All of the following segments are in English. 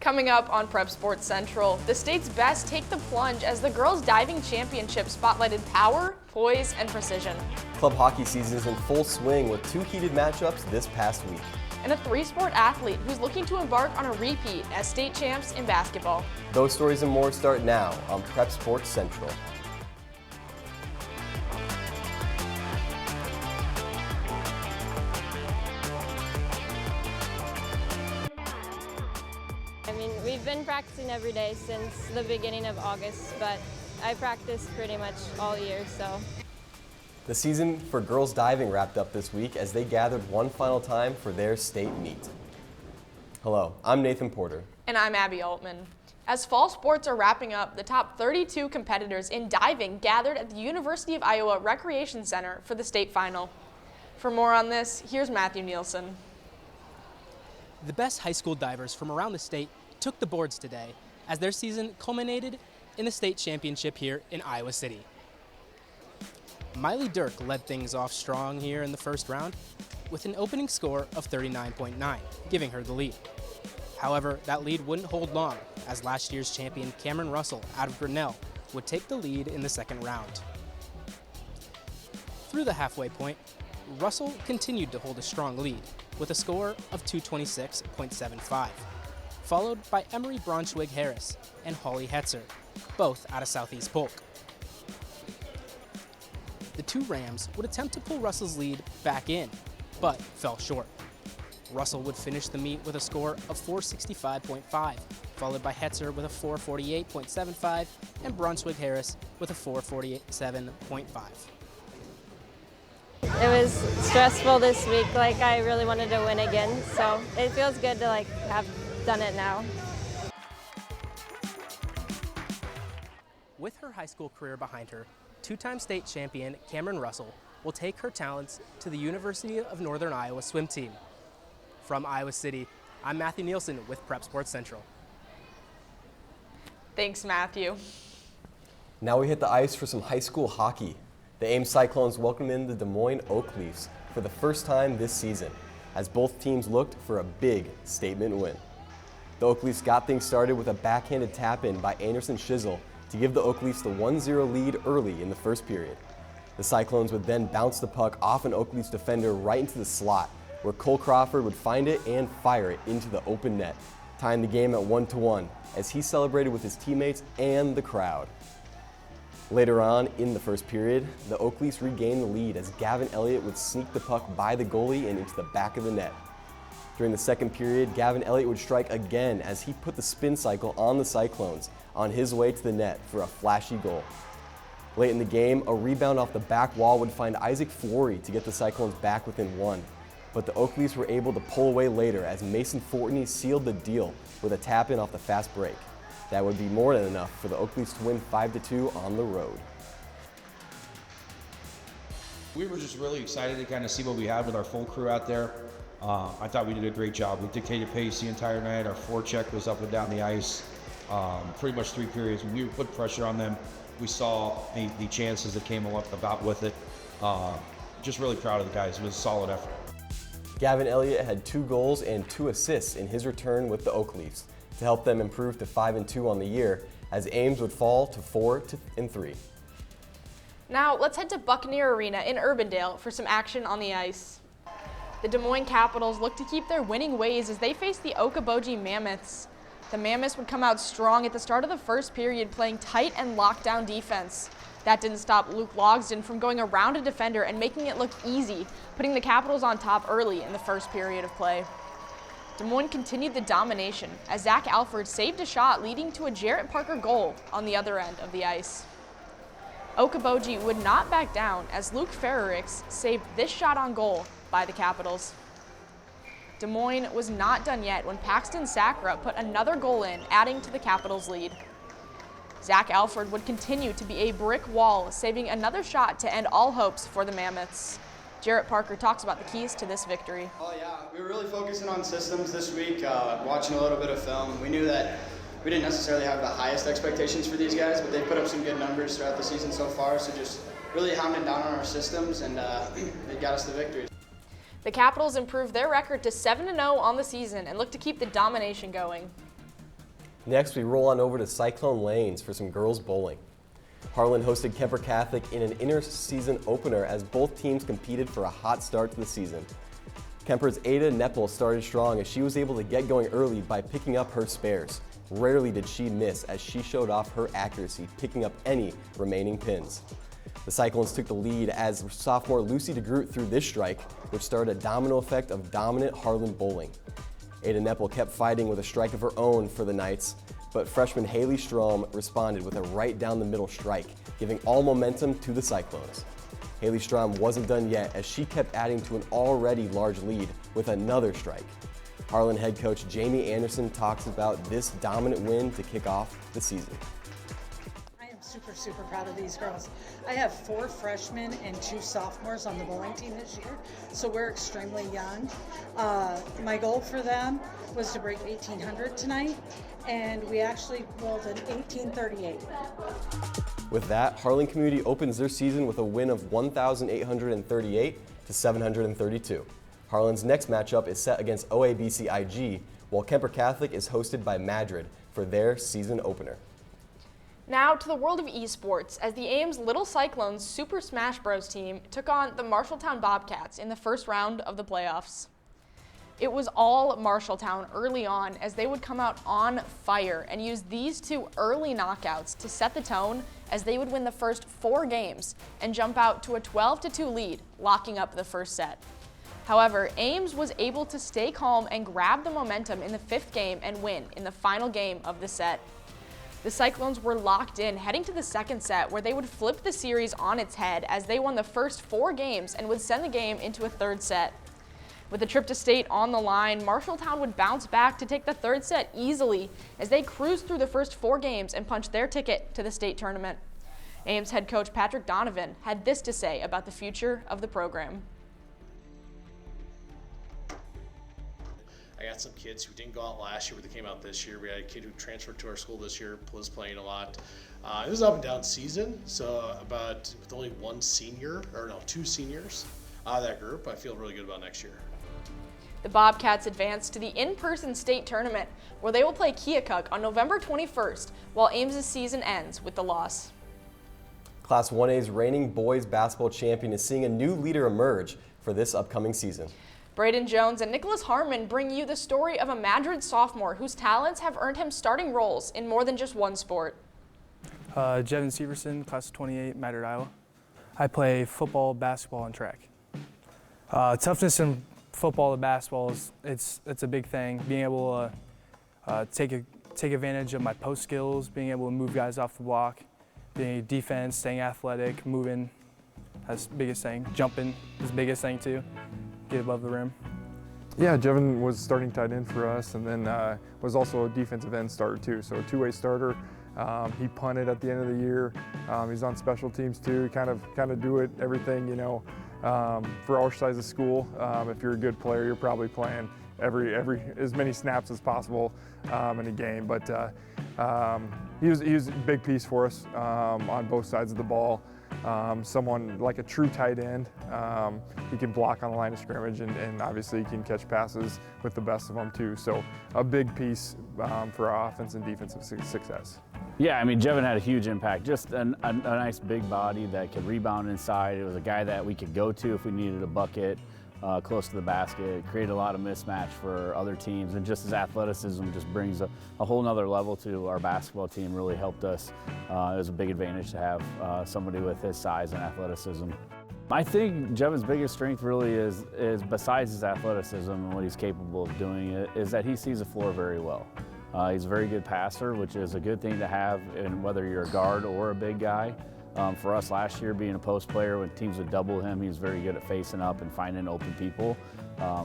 Coming up on Prep Sports Central, the state's best take the plunge as the girls diving championship spotlighted power, poise, and precision. Club hockey season is in full swing with 2 heated matchups this past week. And a 3-sport athlete who's looking to embark on a repeat as state champs in basketball. Those stories and more start now on Prep Sports Central. We've been practicing every day since the beginning of August, but I practiced pretty much all year, so. The season for girls diving wrapped up this week as they gathered one final time for their state meet. Hello, I'm Nathan Porter. And I'm Abby Altman. As fall sports are wrapping up, the top 32 competitors in diving gathered at the University of Iowa Recreation Center for the state final. For more on this, here's Matthew Nielsen. The best high school divers from around the state took the boards today as their season culminated in the state championship here in Iowa City. Miley Dirk led things off strong here in the first round with an opening score of 39.9, giving her the lead. However, that lead wouldn't hold long as last year's champion Cameron Russell out of Greenlee would take the lead in the second round. Through the halfway point, Russell continued to hold a strong lead with a score of 226.75. Followed by Emery Braunschweig-Harris and Holly Hetzer, both out of Southeast Polk. The two Rams would attempt to pull Russell's lead back in, but fell short. Russell would finish the meet with a score of 465.5, followed by Hetzer with a 448.75, and Braunschweig-Harris with a 447.5. It was stressful this week, I really wanted to win again, so it feels good to have done it now. With her high school career behind her, two-time state champion Cameron Russell will take her talents to the University of Northern Iowa swim team. From Iowa City, I'm Matthew Nielsen with Prep Sports Central. Thanks, Matthew. Now we hit the ice for some high school hockey. The Ames Cyclones welcomed in the Des Moines Oak Leafs for the first time this season, as both teams looked for a big statement win. The Oak Leafs got things started with a backhanded tap-in by Anderson Shizzle to give the Oak Leafs the 1-0 lead early in the first period. The Cyclones would then bounce the puck off an Oak Leafs defender right into the slot, where Cole Crawford would find it and fire it into the open net, tying the game at 1-1 as he celebrated with his teammates and the crowd. Later on in the first period, the Oak Leafs regained the lead as Gavin Elliott would sneak the puck by the goalie and into the back of the net. During the second period, Gavin Elliott would strike again as he put the spin cycle on the Cyclones on his way to the net for a flashy goal. Late in the game, a rebound off the back wall would find Isaac Flory to get the Cyclones back within 1. But the Oak Leafs were able to pull away later as Mason Fortney sealed the deal with a tap-in off the fast break. That would be more than enough for the Oak Leafs to win 5-2 on the road. We were just really excited to kind of see what we had with our full crew out there. I thought we did a great job. We dictated pace the entire night. Our forecheck was up and down the ice. Pretty much 3 periods. When we put pressure on them, we saw the chances that came about with it. Just really proud of the guys. It was a solid effort. Gavin Elliott had 2 goals and 2 assists in his return with the Oak Leafs to help them improve to 5-2 on the year, as Ames would fall to 4-3. Now let's head to Buccaneer Arena in Urbandale for some action on the ice. The Des Moines Capitals look to keep their winning ways as they face the Okoboji Mammoths. The Mammoths would come out strong at the start of the first period, playing tight and lockdown defense. That didn't stop Luke Logsdon from going around a defender and making it look easy, putting the Capitals on top early in the first period of play. Des Moines continued the domination as Zach Alford saved a shot leading to a Jarrett Parker goal on the other end of the ice. Okoboji would not back down as Luke Ferrerix saved this shot on goal by the Capitals. Des Moines was not done yet when Paxton Sacra put another goal in, adding to the Capitals' lead. Zach Alford would continue to be a brick wall, saving another shot to end all hopes for the Mammoths. Jarrett Parker talks about the keys to this victory. Oh yeah, we were really focusing on systems this week, watching a little bit of film. We knew that we didn't necessarily have the highest expectations for these guys, but they put up some good numbers throughout the season so far, so just really hounding down on our systems, and they got us the victory. The Capitals improved their record to 7-0 on the season and look to keep the domination going. Next, we roll on over to Cyclone Lanes for some girls bowling. Harlan hosted Kemper Catholic in an inter-season opener as both teams competed for a hot start to the season. Kemper's Ada Neppel started strong as she was able to get going early by picking up her spares. Rarely did she miss as she showed off her accuracy, picking up any remaining pins. The Cyclones took the lead as sophomore Lucy DeGroot threw this strike, which started a domino effect of dominant Harlan bowling. Ada Neppel kept fighting with a strike of her own for the Knights, but freshman Haley Strom responded with a right down the middle strike, giving all momentum to the Cyclones. Haley Strom wasn't done yet as she kept adding to an already large lead with another strike. Harlan head coach Jamie Anderson talks about this dominant win to kick off the season. Super proud of these girls. I have 4 freshmen and 2 sophomores on the bowling team this year, so we're extremely young. My goal for them was to break 1800 tonight, and we actually bowled an 1838. With that, Harlan Community opens their season with a win of 1,838 to 732. Harlan's next matchup is set against OABC IG, while Kemper Catholic is hosted by Madrid for their season opener. Now to the world of esports, as the Ames Little Cyclones Super Smash Bros. Team took on the Marshalltown Bobcats in the first round of the playoffs. It was all Marshalltown early on as they would come out on fire and use these 2 early knockouts to set the tone as they would win the first 4 games and jump out to a 12-2 lead, locking up the first set. However, Ames was able to stay calm and grab the momentum in the 5th game and win in the final game of the set. The Cyclones were locked in heading to the 2nd set where they would flip the series on its head as they won the first 4 games and would send the game into a 3rd set. With the trip to state on the line, Marshalltown would bounce back to take the 3rd set easily as they cruised through the first 4 games and punched their ticket to the state tournament. Ames head coach Patrick Donovan had this to say about the future of the program. I got some kids who didn't go out last year, but they came out this year. We had a kid who transferred to our school this year, was playing a lot. It was an up and down season, so with only 2 seniors out of that group, I feel really good about next year. The Bobcats advanced to the in-person state tournament where they will play Keokuk on November 21st while Ames' season ends with the loss. Class 1A's reigning boys basketball champion is seeing a new leader emerge for this upcoming season. Braeden Jones and Nicholas Harmon bring you the story of a Madrid sophomore whose talents have earned him starting roles in more than just one sport. Jevin Severson, class of 28, Madrid, Iowa. I play football, basketball, and track. Toughness in football and basketball it's a big thing. Being able to take advantage of my post skills, being able to move guys off the block, being defense, staying athletic, moving. That's the biggest thing. Jumping is the biggest thing too. Get above the rim. Yeah, Jevin was starting tight end for us, and then was also a defensive end starter too. So a 2-way starter. He punted at the end of the year. He's on special teams too. He kind of do it everything, you know. For our size of school, if you're a good player, you're probably playing as many snaps as possible in a game. But he was a big piece for us on both sides of the ball. Someone like a true tight end. He can block on the line of scrimmage and obviously he can catch passes with the best of them too. So a big piece for our offense and defensive success. Yeah, I mean, Jevin had a huge impact. Just a nice big body that could rebound inside. It was a guy that we could go to if we needed a bucket close to the basket. Created a lot of mismatch for other teams, and just his athleticism just brings a whole nother level to our basketball team. Really helped us. It was a big advantage to have somebody with his size and athleticism. I think Jevin's biggest strength really is besides his athleticism and what he's capable of doing, is that he sees the floor very well. He's a very good passer, which is a good thing to have in whether you're a guard or a big guy. For us last year, being a post player, when teams would double him, he was very good at facing up and finding open people,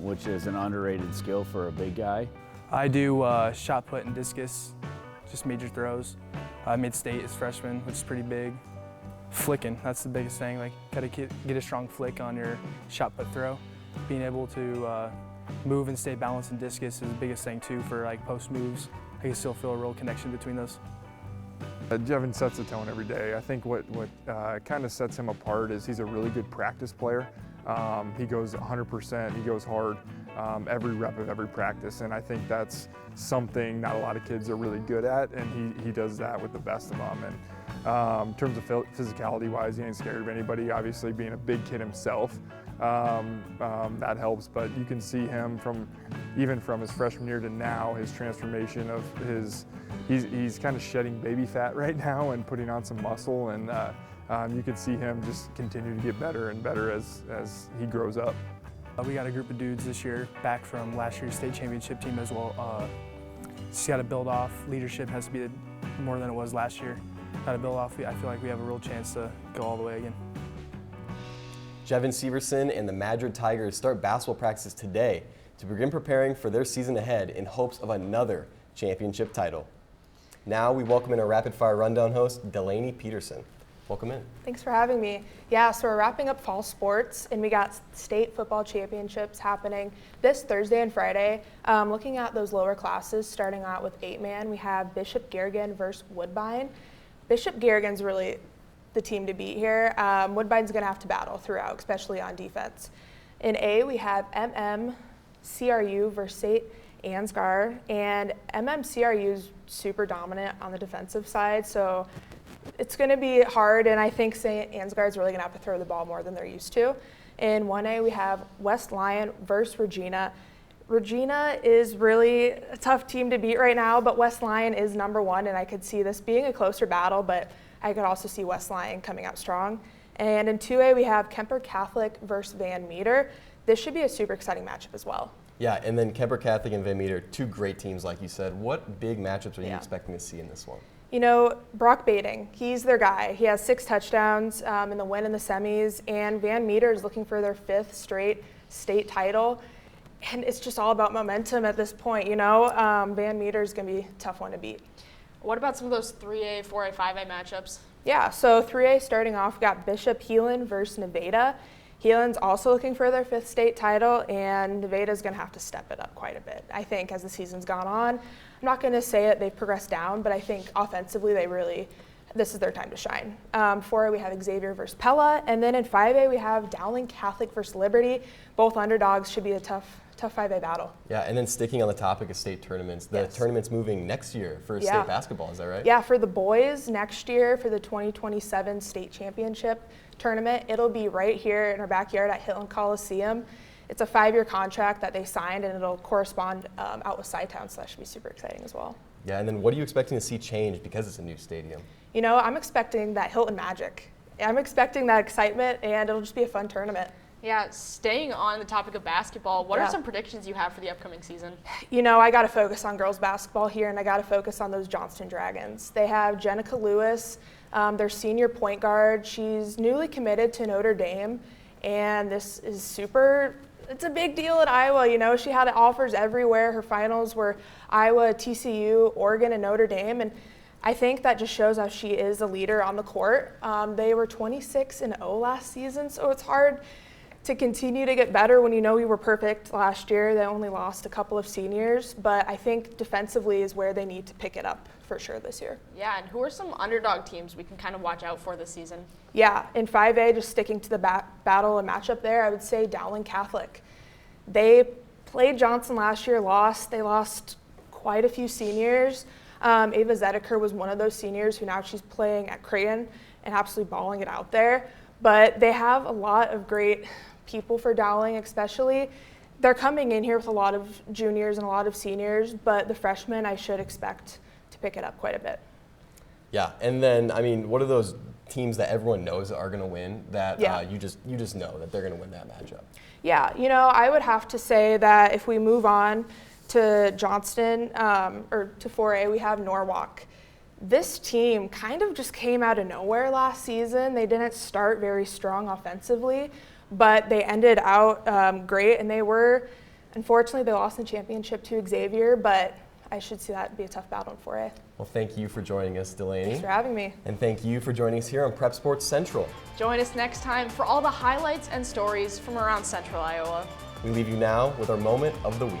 which is an underrated skill for a big guy. I do shot put and discus, just major throws. Mid-state as freshman, which is pretty big. Flicking, that's the biggest thing. Like, gotta get a strong flick on your shot put throw. Being able to move and stay balanced in discus is the biggest thing too for like post moves. I can still feel a real connection between those. Jevin sets the tone every day. I think what kind of sets him apart is he's a really good practice player. He goes 100%, he goes hard. every rep of every practice, and I think that's something not a lot of kids are really good at, and he does that with the best of them. And in terms of physicality-wise, he ain't scared of anybody. Obviously, being a big kid himself, that helps. But you can see him even from his freshman year to now, his transformation of he's kind of shedding baby fat right now and putting on some muscle, and you can see him just continue to get better and better as he grows up. We got a group of dudes this year back from last year's state championship team as well. Just got to build off. Leadership has to be more than it was last year. Got to build off. I feel like we have a real chance to go all the way again. Jevin Severson and the Madrid Tigers start basketball practices today to begin preparing for their season ahead in hopes of another championship title. Now we welcome in our rapid fire rundown host, Delaney Peterson. Welcome in. Thanks for having me. Yeah, so we're wrapping up fall sports, and we got state football championships happening this Thursday and Friday. Looking at those lower classes, starting out with 8-man, we have Bishop Garrigan versus Woodbine. Bishop Garrigan's really the team to beat here. Woodbine's going to have to battle throughout, especially on defense. In A, we have MMCRU versus St. Ansgar, and MMCRU's super dominant on the defensive side, so it's going to be hard, and I think St. Ansgar is really going to have to throw the ball more than they're used to. In 1A, we have West Lyon versus Regina. Regina is really a tough team to beat right now, but West Lyon is #1, and I could see this being a closer battle, but I could also see West Lyon coming out strong. And in 2A, we have Kemper Catholic versus Van Meter. This should be a super exciting matchup as well. Yeah, and then Kemper Catholic and Van Meter, two great teams, like you said. What big matchups are you expecting to see in this one? You know, Brock Bating, he's their guy. He has 6 touchdowns in the win in the semis, and Van Meter is looking for their 5th straight state title. And it's just all about momentum at this point, you know. Van Meter is going to be a tough one to beat. What about some of those 3A, 4A, 5A matchups? Yeah, so 3A starting off, we got Bishop Heelan versus Nevada. Heelan's also looking for their 5th state title, and Nevada's going to have to step it up quite a bit, I think, as the season's gone on. I'm not going to say that they've progressed down, but I think offensively this is their time to shine. 4A, we have Xavier versus Pella, and then in 5A, we have Dowling Catholic versus Liberty. Both underdogs, should be a tough 5A battle. Yeah, and then sticking on the topic of state tournaments, the tournament's moving next year for state basketball, is that right? Yeah, for the boys next year for the 2027 state championship tournament, it'll be right here in our backyard at Hilton Coliseum. It's a 5-year contract that they signed, and it'll correspond out with Sci-Town, so that should be super exciting as well. Yeah, and then what are you expecting to see change because it's a new stadium? You know, I'm expecting that Hilton magic. I'm expecting that excitement, and it'll just be a fun tournament. Yeah, staying on the topic of basketball, what are some predictions you have for the upcoming season? You know, I got to focus on girls basketball here, and I got to focus on those Johnston Dragons. They have Jenica Lewis, their senior point guard. She's newly committed to Notre Dame, and this is it's a big deal at Iowa. You know, she had offers everywhere. Her finals were Iowa, TCU, Oregon, and Notre Dame, and I think that just shows how she is a leader on the court. They were 26-0 last season, so it's hard to continue to get better when you know we were perfect last year. They only lost a couple of seniors, but I think defensively is where they need to pick it up for sure this year. Yeah, and who are some underdog teams we can kind of watch out for this season? Yeah, in 5A, just sticking to the battle and matchup there, I would say Dowling Catholic. They played Johnson last year, lost. They lost quite a few seniors. Ava Zedeker was one of those seniors who now she's playing at Creighton and absolutely balling it out there. But they have a lot of great people for Dowling, especially. They're coming in here with a lot of juniors and a lot of seniors, but the freshmen I should expect to pick it up quite a bit. Yeah, and then, I mean, what are those teams that everyone knows are going to win that you just know that they're going to win that matchup? Yeah, you know, I would have to say that if we move on to Johnston or to 4A, we have Norwalk. This team kind of just came out of nowhere last season. They didn't start very strong offensively, but they ended out great, and unfortunately, they lost in the championship to Xavier, but I should see that be a tough battle in 4A. Well, thank you for joining us, Delaney. Thanks for having me. And thank you for joining us here on Prep Sports Central. Join us next time for all the highlights and stories from around Central Iowa. We leave you now with our moment of the week.